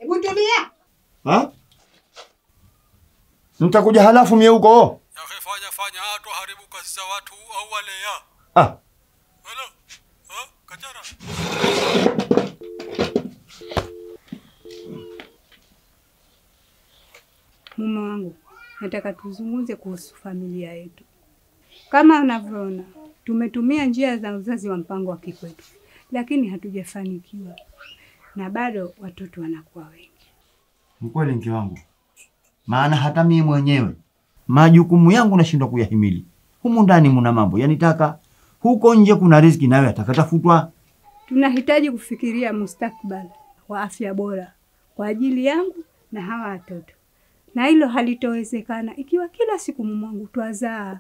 Hebu tulia. Ha? Mtakuja halafu mie huko. Fanya hatu haribu kazi za watu au wale ya. Hello. Kachara. Mume wangu, nataka tuzungumze kuhusu familia yetu. Kama unavyoona, tumetumia njia za uzazi wa mpango wa kikwetu, lakini hatujafanikiwa. Na bado watoto wanakuwa wengi. Mkweli mke wangu. Maana hata mimi mwenyewe majukumu yangu nashindwa kuyahimili. Humu ndani muna mambo yanitaka, huko nje kuna riziki nawe atakatafutwa. Tunahitaji kufikiria mustakabali wa afya bora kwa ajili yangu na hawa watoto. Na hilo halitowezekana ikiwa kila siku mwangu twazaa.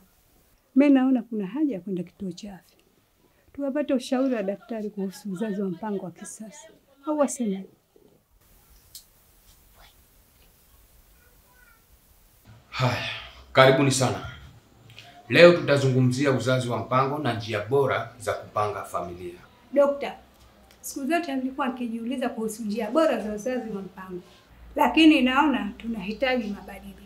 Mimi naona kuna haja ya kwenda kituo cha afya. Tuwapate ushauri wa daktari kuhusu uzazi wa mpango wa kisasa. Au waseme. Haya, karibuni sana. Leo tutazungumzia uzazi wa mpango na njia bora za kupanga familia. Dokta, siku zote nilikuwa nikijiuliza kuhusu njia bora za uzazi wa mpango. Lakini naona tunahitaji mabadiliko.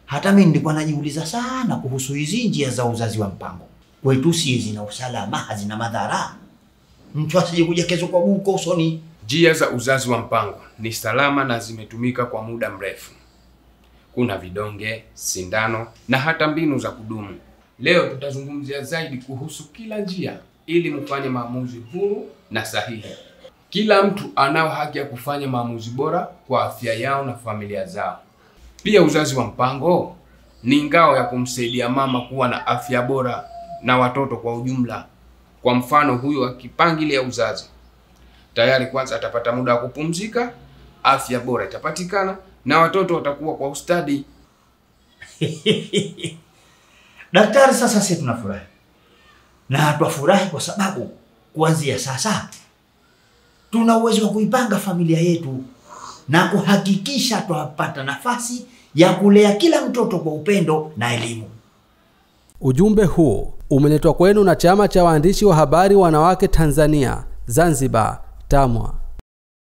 Hata mimi nilikuwa najiuliza sana kuhusu hizi njia za uzazi wa mpango. Kwetu si zina usalama, hazina madhara. Mtu asije kuja kesho kwa buko usoni. Njia za uzazi wa mpango ni salama na zimetumika kwa muda mrefu. Kuna vidonge, sindano na hata mbinu za kudumu. Leo tutazungumzia zaidi kuhusu kila njia ili mfanye maamuzi huru na sahihi. Kila mtu anao haki ya kufanya maamuzi bora kwa afya yao na familia zao. Pia uzazi wa mpango ni ngao ya kumsaidia mama kuwa na afya bora na watoto kwa ujumla. Kwa mfano, huyu akipangilia uzazi, tayari kwanza atapata muda wa kupumzika, afya bora itapatikana na watoto watakuwa kwa ustadi. Daktari, sasa sisi tunafurahi. Na twafurahi kwa sababu kuanzia sasa tuna uwezo wa kuipanga familia yetu na kuhakikisha twapata nafasi ya kulea kila mtoto kwa upendo na elimu. Ujumbe huu umeletwa kwenu na Chama cha Waandishi wa Habari Wanawake Tanzania, Zanzibar, TAMWA.